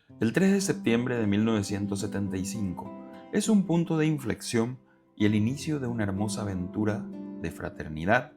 El 3 de septiembre de 1975 es un punto de inflexión y el inicio de una hermosa aventura de fraternidad,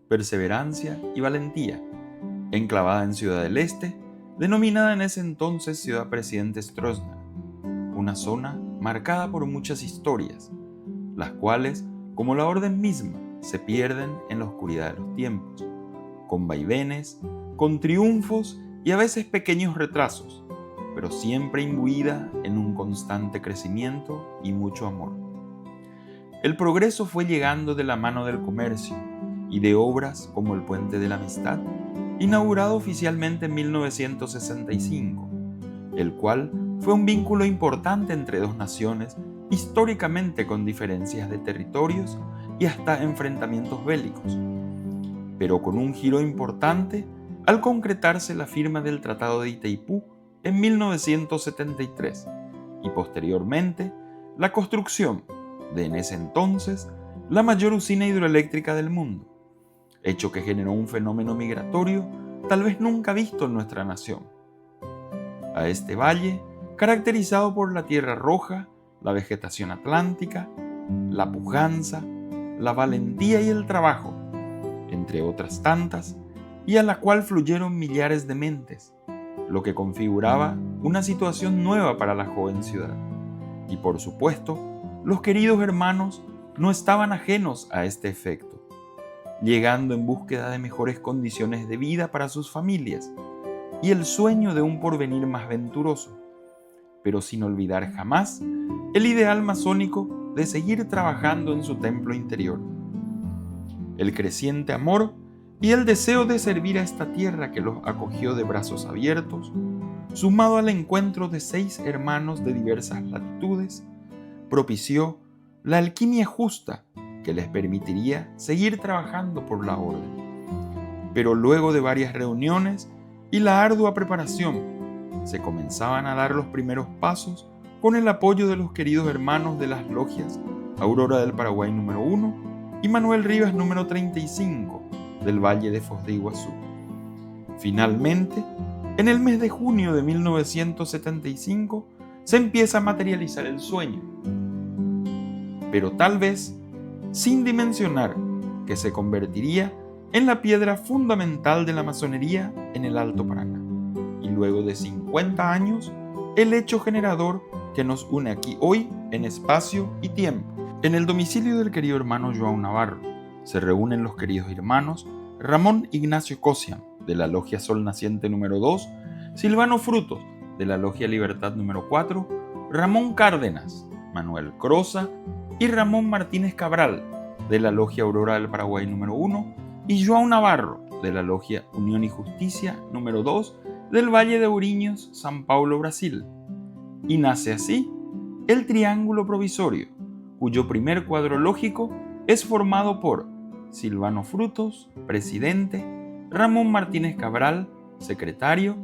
perseverancia y valentía, enclavada en Ciudad del Este, denominada en ese entonces Ciudad Presidente Stroessner, una zona marcada por muchas historias, las cuales, como la orden misma, se pierden en la oscuridad de los tiempos, con vaivenes, con triunfos y a veces pequeños retrasos, pero siempre imbuida en un constante crecimiento y mucho amor. El progreso fue llegando de la mano del comercio y de obras como el Puente de la Amistad, inaugurado oficialmente en 1965, el cual fue un vínculo importante entre dos naciones históricamente con diferencias de territorios y hasta enfrentamientos bélicos, pero con un giro importante al concretarse la firma del Tratado de Itaipú en 1973 y posteriormente la construcción de, en ese entonces, la mayor usina hidroeléctrica del mundo, hecho que generó un fenómeno migratorio tal vez nunca visto en nuestra nación. A este valle, caracterizado por la tierra roja, la vegetación atlántica, la pujanza, la valentía y el trabajo, entre otras tantas, y a la cual fluyeron millares de mentes, lo que configuraba una situación nueva para la joven ciudad. Y por supuesto, los queridos hermanos no estaban ajenos a este efecto, llegando en búsqueda de mejores condiciones de vida para sus familias y el sueño de un porvenir más venturoso, pero sin olvidar jamás el ideal masónico de seguir trabajando en su templo interior. El creciente amor y el deseo de servir a esta tierra que los acogió de brazos abiertos, sumado al encuentro de 6 hermanos de diversas latitudes, propició la alquimia justa que les permitiría seguir trabajando por la orden. Pero luego de varias reuniones y la ardua preparación, se comenzaban a dar los primeros pasos con el apoyo de los queridos hermanos de las logias Aurora del Paraguay número 1 y Manuel Rivas número 35 del Valle de Foz de Iguazú. Finalmente, en el mes de junio de 1975, se empieza a materializar el sueño, pero tal vez sin dimensionar que se convertiría en la piedra fundamental de la masonería en el Alto Paraná, y luego de 50 años, el hecho generador que nos une aquí hoy en espacio y tiempo. En el domicilio del querido hermano João Navarro se reúnen los queridos hermanos Ramón Ignacio Cosian, de la Logia Sol Naciente número 2, Silvano Frutos, de la Logia Libertad número 4, Ramón Cárdenas, Manuel Croza y Ramón Martínez Cabral, de la Logia Aurora del Paraguay número 1, y João Navarro, de la Logia Unión y Justicia número 2, del Valle de Ourinhos, San Paulo, Brasil. Y nace así el Triángulo Provisorio, cuyo primer cuadro lógico es formado por Silvano Frutos, presidente, Ramón Martínez Cabral, secretario,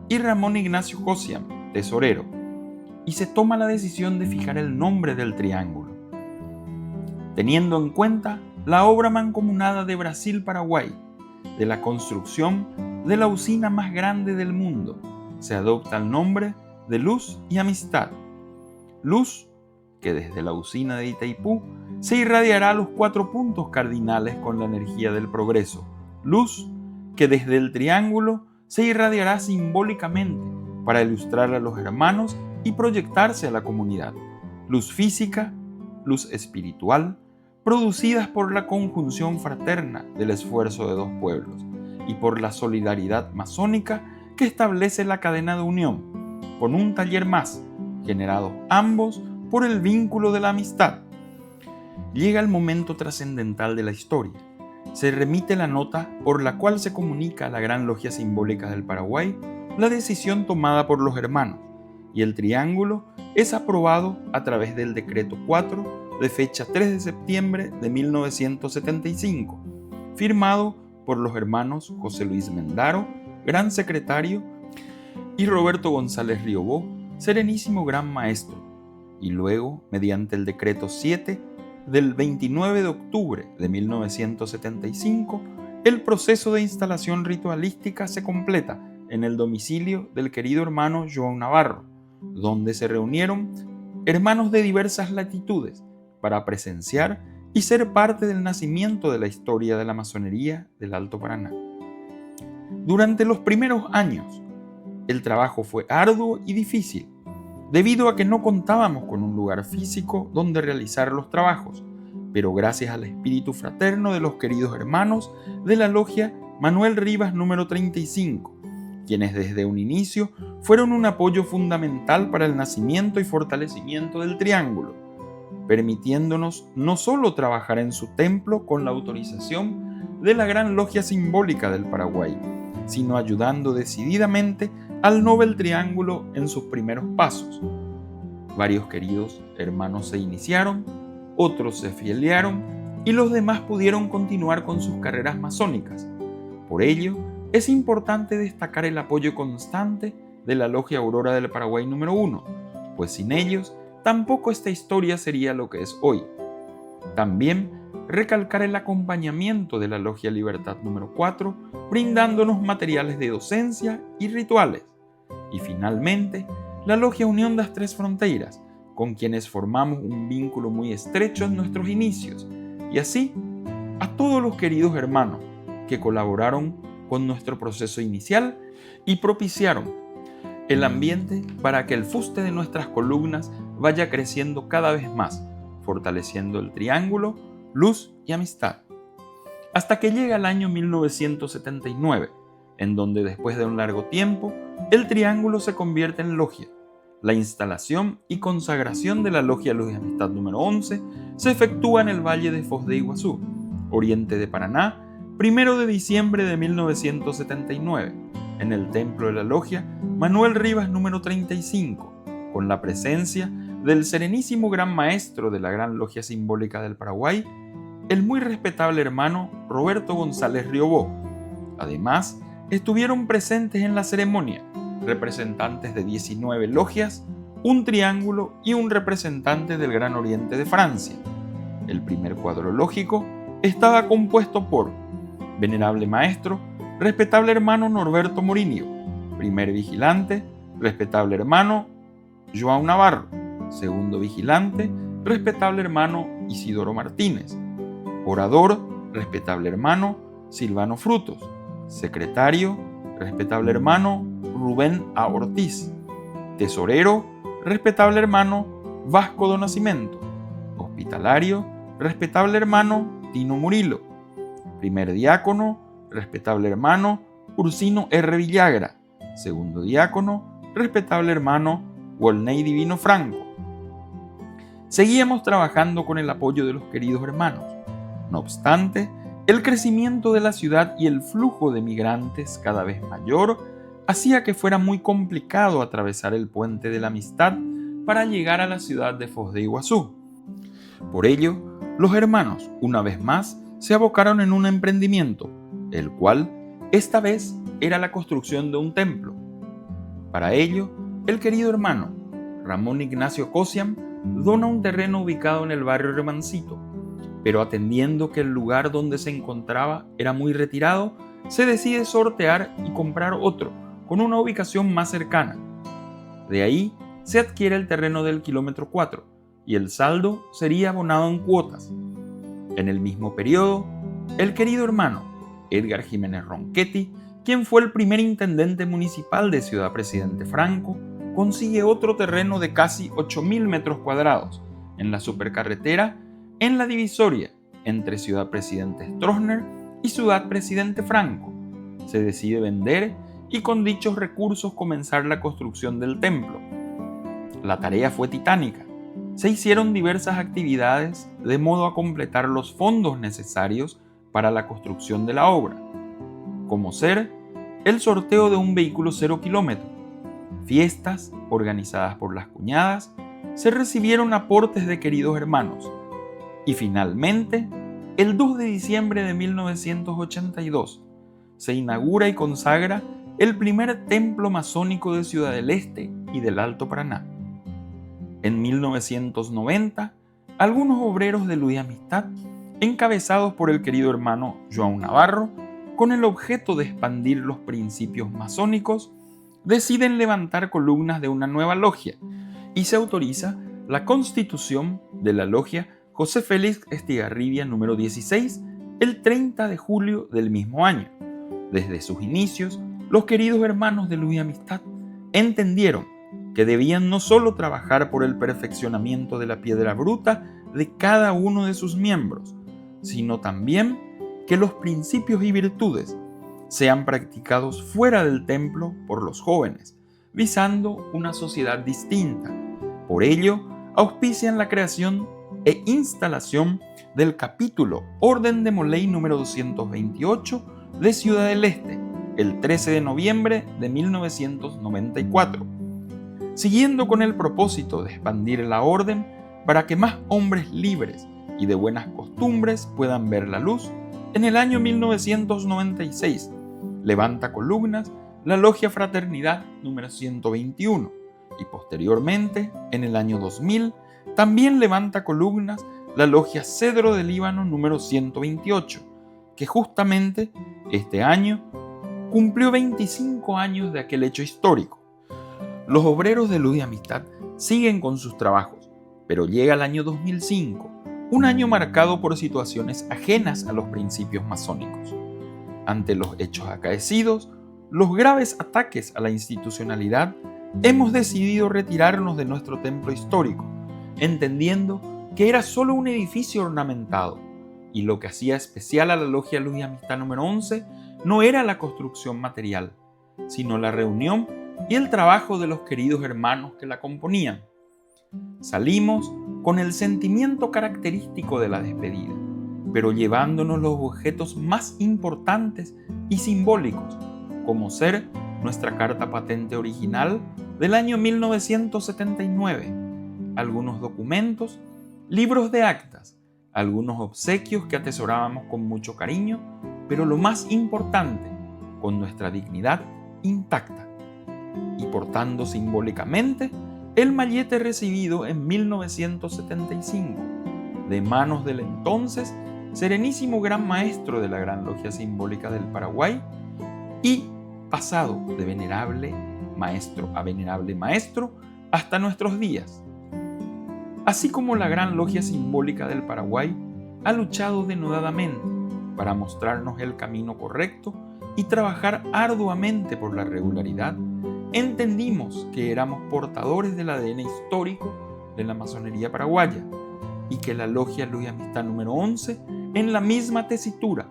y Ramón Ignacio Cosian, tesorero, y se toma la decisión de fijar el nombre del triángulo, teniendo en cuenta la obra mancomunada de Brasil-Paraguay, de la construcción de la usina más grande del mundo. Se adopta el nombre de Luz y Amistad. Luz, que desde la usina de Itaipú se irradiará a los 4 puntos cardinales con la energía del progreso. Luz, que desde el triángulo se irradiará simbólicamente para ilustrar a los hermanos y proyectarse a la comunidad. Luz física, luz espiritual, producidas por la conjunción fraterna del esfuerzo de 2 pueblos y por la solidaridad masónica que establece la cadena de unión, con un taller más, generados ambos por el vínculo de la amistad. Llega el momento trascendental de la historia. Se remite la nota por la cual se comunica a la Gran Logia Simbólica del Paraguay la decisión tomada por los hermanos, y el triángulo es aprobado a través del Decreto 4 de fecha 3 de septiembre de 1975, firmado por los hermanos José Luis Mendaro, gran secretario, y Roberto González Riobó, serenísimo gran maestro, y luego, mediante el Decreto 7 del 29 de octubre de 1975, el proceso de instalación ritualística se completa en el domicilio del querido hermano João Navarro, donde se reunieron hermanos de diversas latitudes para presenciar y ser parte del nacimiento de la historia de la masonería del Alto Paraná. Durante los primeros años, el trabajo fue arduo y difícil, debido a que no contábamos con un lugar físico donde realizar los trabajos, pero gracias al espíritu fraterno de los queridos hermanos de la logia Manuel Rivas número 35, quienes desde un inicio fueron un apoyo fundamental para el nacimiento y fortalecimiento del Triángulo, permitiéndonos no solo trabajar en su templo con la autorización de la Gran Logia Simbólica del Paraguay, sino ayudando decididamente al Nobel Triángulo en sus primeros pasos. Varios queridos hermanos se iniciaron, otros se afiliaron y los demás pudieron continuar con sus carreras masónicas. Por ello, es importante destacar el apoyo constante de la Logia Aurora del Paraguay número 1, pues sin ellos tampoco esta historia sería lo que es hoy. También recalcar el acompañamiento de la Logia Libertad número 4, brindándonos materiales de docencia y rituales. Y finalmente, la Logia Unión das Tres Fronteiras, con quienes formamos un vínculo muy estrecho en nuestros inicios, y así a todos los queridos hermanos que colaboraron con nuestro proceso inicial y propiciaron el ambiente para que el fuste de nuestras columnas vaya creciendo cada vez más, fortaleciendo el triángulo, luz y amistad. Hasta que llega el año 1979, en donde después de un largo tiempo, el triángulo se convierte en logia. La instalación y consagración de la Logia Luz y Amistad número 11 se efectúa en el Valle de Foz de Iguazú, oriente de Paraná, 1 de diciembre de 1979, en el templo de la Logia Manuel Rivas número 35, con la presencia del Serenísimo Gran Maestro de la Gran Logia Simbólica del Paraguay, el muy respetable hermano Roberto González Riobó. Además, estuvieron presentes en la ceremonia representantes de 19 logias, un triángulo y un representante del Gran Oriente de Francia. El primer cuadro lógico estaba compuesto por Venerable Maestro, respetable hermano Norberto Morinio, primer vigilante, respetable hermano João Navarro, segundo vigilante, respetable hermano Isidoro Martínez, orador, respetable hermano Silvano Frutos, secretario, respetable hermano Rubén A. Ortiz, tesorero, respetable hermano Vasco do Nascimento, hospitalario, respetable hermano Tino Murilo, primer diácono, respetable hermano Ursino R. Villagra, segundo diácono, respetable hermano Wolney Divino Franco. Seguíamos trabajando con el apoyo de los queridos hermanos. No obstante, el crecimiento de la ciudad y el flujo de migrantes cada vez mayor hacía que fuera muy complicado atravesar el puente de la amistad para llegar a la ciudad de Foz de Iguazú. Por ello, los hermanos, una vez más, se abocaron en un emprendimiento, el cual, esta vez, era la construcción de un templo. Para ello, el querido hermano Ramón Ignacio Cosiam dona un terreno ubicado en el barrio Remancito, pero atendiendo que el lugar donde se encontraba era muy retirado, se decide sortear y comprar otro, con una ubicación más cercana. De ahí se adquiere el terreno del kilómetro 4 y el saldo sería abonado en cuotas. En el mismo periodo, el querido hermano Edgar Jiménez Ronchetti, quien fue el primer intendente municipal de Ciudad Presidente Franco, consigue otro terreno de casi 8.000 metros cuadrados en la supercarretera en la divisoria entre Ciudad Presidente Stroessner y Ciudad Presidente Franco. Se decide vender y con dichos recursos comenzar la construcción del templo. La tarea fue titánica. Se hicieron diversas actividades de modo a completar los fondos necesarios para la construcción de la obra, como ser el sorteo de un vehículo 0 kilómetro, fiestas organizadas por las cuñadas, se recibieron aportes de queridos hermanos y finalmente, el 2 de diciembre de 1982, se inaugura y consagra el primer templo masónico de Ciudad del Este y del Alto Paraná. En 1990, algunos obreros de Luz y Amistad, encabezados por el querido hermano João Navarro, con el objeto de expandir los principios masónicos, deciden levantar columnas de una nueva logia y se autoriza la constitución de la logia José Félix Estigarribia número 16 el 30 de julio del mismo año. Desde sus inicios, los queridos hermanos de Luz y Amistad entendieron que debían no solo trabajar por el perfeccionamiento de la piedra bruta de cada uno de sus miembros, sino también que los principios y virtudes sean practicados fuera del templo por los jóvenes, visando una sociedad distinta. Por ello, auspician la creación e instalación del capítulo Orden de Molay número 228 de Ciudad del Este, el 13 de noviembre de 1994, siguiendo con el propósito de expandir la orden para que más hombres libres y de buenas costumbres puedan ver la luz. En el año 1996 levanta columnas la Logia Fraternidad número 121 y posteriormente, en el año 2000, también levanta columnas la Logia Cedro del Líbano número 128, que justamente este año cumplió 25 años de aquel hecho histórico. Los obreros de Luz y Amistad siguen con sus trabajos, pero llega el año 2005, un año marcado por situaciones ajenas a los principios masónicos. Ante los hechos acaecidos, los graves ataques a la institucionalidad, hemos decidido retirarnos de nuestro templo histórico, entendiendo que era solo un edificio ornamentado, y lo que hacía especial a la Logia Luz y Amistad número 11 no era la construcción material, sino la reunión y el trabajo de los queridos hermanos que la componían. Salimos con el sentimiento característico de la despedida, pero llevándonos los objetos más importantes y simbólicos, como ser nuestra carta patente original del año 1979, algunos documentos, libros de actas, algunos obsequios que atesorábamos con mucho cariño, pero lo más importante, con nuestra dignidad intacta, y portando simbólicamente el mallete recibido en 1975 de manos del entonces Serenísimo Gran Maestro de la Gran Logia Simbólica del Paraguay y pasado de venerable maestro a venerable maestro hasta nuestros días. Así como la Gran Logia Simbólica del Paraguay ha luchado denodadamente para mostrarnos el camino correcto y trabajar arduamente por la regularidad, entendimos que éramos portadores del ADN histórico de la masonería paraguaya y que la Logia Luz y Amistad número 11, en la misma tesitura,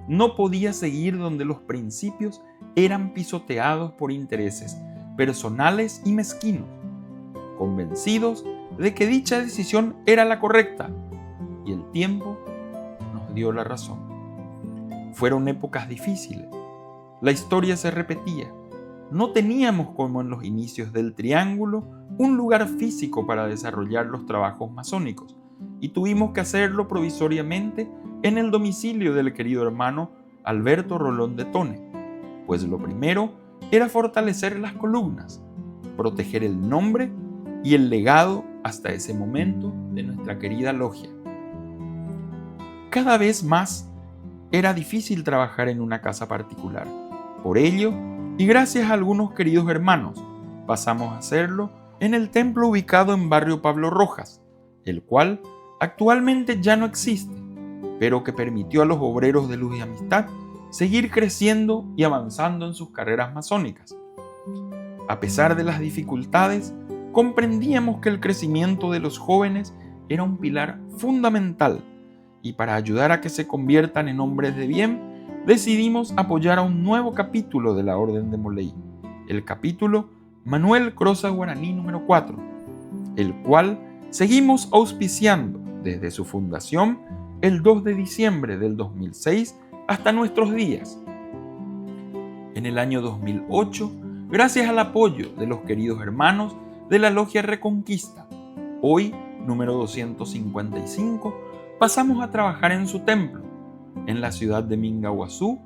no podía seguir donde los principios eran pisoteados por intereses personales y mezquinos, convencidos de que dicha decisión era la correcta, y el tiempo nos dio la razón. Fueron épocas difíciles, la historia se repetía, no teníamos como en los inicios del Triángulo un lugar físico para desarrollar los trabajos masónicos, y tuvimos que hacerlo provisoriamente en el domicilio del querido hermano Alberto Rolón de Tone, pues lo primero era fortalecer las columnas, proteger el nombre y el legado hasta ese momento de nuestra querida logia. Cada vez más era difícil trabajar en una casa particular. Por ello, y gracias a algunos queridos hermanos, pasamos a hacerlo en el templo ubicado en Barrio Pablo Rojas, el cual actualmente ya no existe, pero que permitió a los obreros de Luz y Amistad seguir creciendo y avanzando en sus carreras masónicas. A pesar de las dificultades, comprendíamos que el crecimiento de los jóvenes era un pilar fundamental y para ayudar a que se conviertan en hombres de bien, decidimos apoyar a un nuevo capítulo de la Orden de Molay, el capítulo Manuel Croza Guaraní número 4, el cual seguimos auspiciando desde su fundación el 2 de diciembre del 2006 hasta nuestros días. En el año 2008, gracias al apoyo de los queridos hermanos de la Logia Reconquista, hoy número 255, pasamos a trabajar en su templo, en la ciudad de Mingaguazú,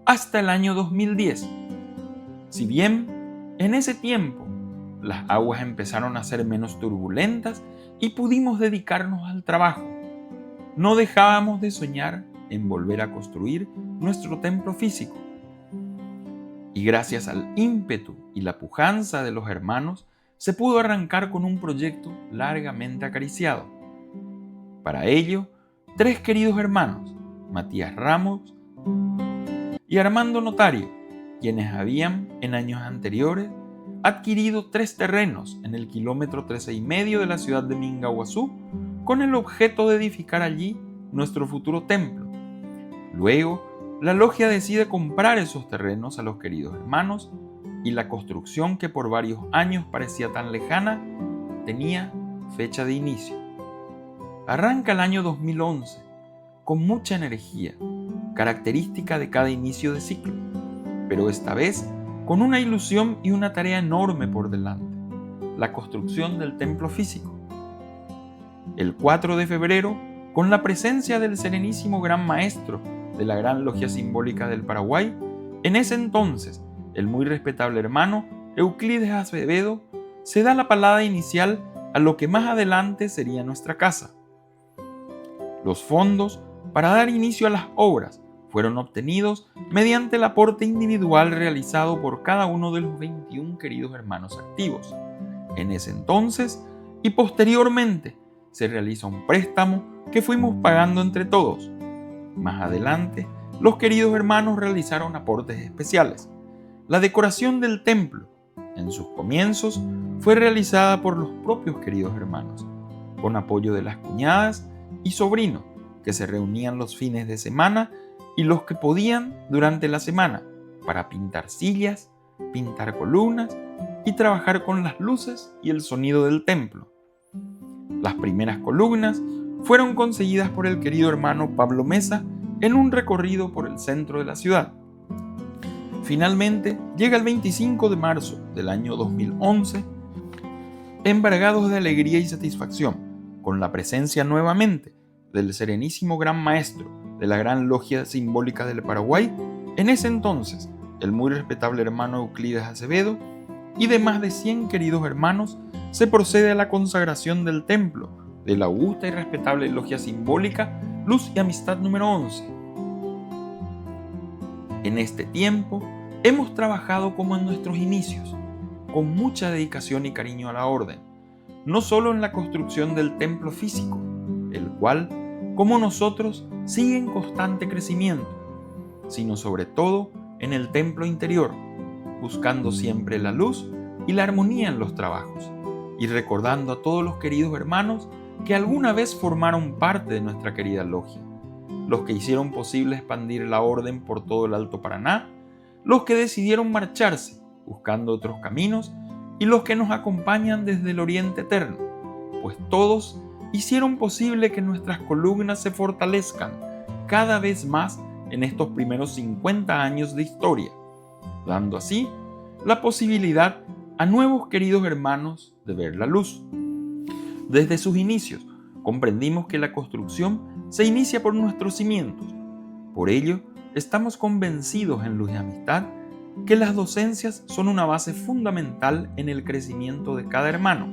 hasta el año 2010. Si bien, en ese tiempo, las aguas empezaron a ser menos turbulentas y pudimos dedicarnos al trabajo, no dejábamos de soñar en volver a construir nuestro templo físico. Y gracias al ímpetu y la pujanza de los hermanos, se pudo arrancar con un proyecto largamente acariciado. Para ello, 3 queridos hermanos, Matías Ramos y Armando Notario, quienes habían, en años anteriores, adquirido 3 terrenos en el kilómetro 13,5 de la ciudad de Mingaguazú, con el objeto de edificar allí nuestro futuro templo. Luego, la logia decide comprar esos terrenos a los queridos hermanos y la construcción, que por varios años parecía tan lejana, tenía fecha de inicio. Arranca el año 2011 con mucha energía, característica de cada inicio de ciclo, pero esta vez con una ilusión y una tarea enorme por delante: la construcción del templo físico. El 4 de febrero, con la presencia del Serenísimo Gran Maestro de la Gran Logia Simbólica del Paraguay, en ese entonces el muy respetable hermano Euclides Acevedo, se da la palada inicial a lo que más adelante sería nuestra casa. Los fondos para dar inicio a las obras fueron obtenidos mediante el aporte individual realizado por cada uno de los 21 queridos hermanos activos. En ese entonces y posteriormente se realiza un préstamo que fuimos pagando entre todos. Más adelante, los queridos hermanos realizaron aportes especiales. La decoración del templo, en sus comienzos, fue realizada por los propios queridos hermanos, con apoyo de las cuñadas y sobrinos, que se reunían los fines de semana y los que podían durante la semana para pintar sillas, pintar columnas y trabajar con las luces y el sonido del templo. Las primeras columnas fueron conseguidas por el querido hermano Pablo Mesa en un recorrido por el centro de la ciudad. Finalmente, llega el 25 de marzo del año 2011, embargados de alegría y satisfacción, con la presencia nuevamente del Serenísimo Gran Maestro de la Gran Logia Simbólica del Paraguay, en ese entonces el muy respetable hermano Euclides Acevedo, y de más de 100 queridos hermanos, se procede a la consagración del templo de la augusta y respetable Logia Simbólica Luz y Amistad número 11. En este tiempo hemos trabajado como en nuestros inicios, con mucha dedicación y cariño a la orden, no solo en la construcción del templo físico, el cual, como nosotros, sigue en constante crecimiento, sino sobre todo en el templo interior, buscando siempre la luz y la armonía en los trabajos, y recordando a todos los queridos hermanos que alguna vez formaron parte de nuestra querida logia, los que hicieron posible expandir la orden por todo el Alto Paraná, los que decidieron marcharse buscando otros caminos y los que nos acompañan desde el Oriente Eterno, pues todos hicieron posible que nuestras columnas se fortalezcan cada vez más en estos primeros 50 años de historia, dando así la posibilidad a nuevos queridos hermanos de ver la luz. Desde sus inicios comprendimos que la construcción se inicia por nuestros cimientos. Por ello, estamos convencidos en Luz y Amistad que las docencias son una base fundamental en el crecimiento de cada hermano,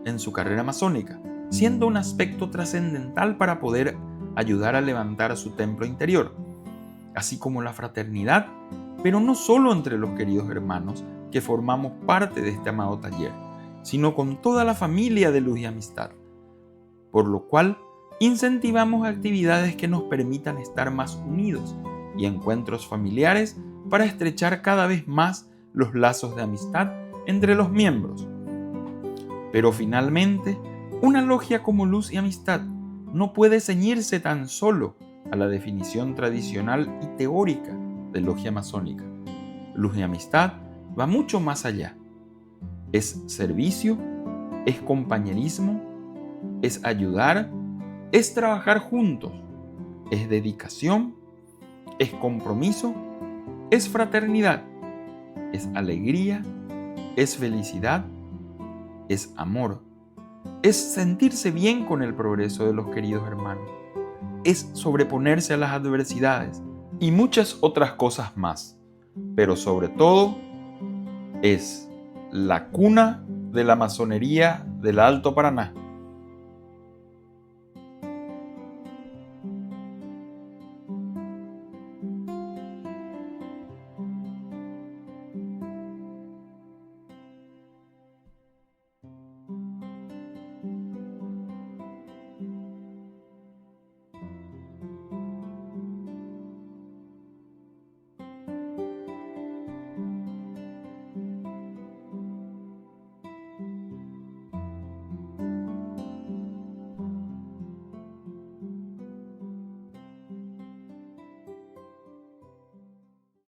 en su carrera masónica, siendo un aspecto trascendental para poder ayudar a levantar a su templo interior, así como la fraternidad, pero no solo entre los queridos hermanos que formamos parte de este amado taller, sino con toda la familia de Luz y Amistad, por lo cual incentivamos actividades que nos permitan estar más unidos y encuentros familiares para estrechar cada vez más los lazos de amistad entre los miembros. Pero finalmente, una logia como Luz y Amistad no puede ceñirse tan solo a la definición tradicional y teórica de logia masónica. Luz y Amistad va mucho más allá. Es servicio, es compañerismo, es ayudar, es trabajar juntos, es dedicación, es compromiso, es fraternidad, es alegría, es felicidad, es amor, es sentirse bien con el progreso de los queridos hermanos, es sobreponerse a las adversidades y muchas otras cosas más, pero sobre todo es la cuna de la masonería del Alto Paraná.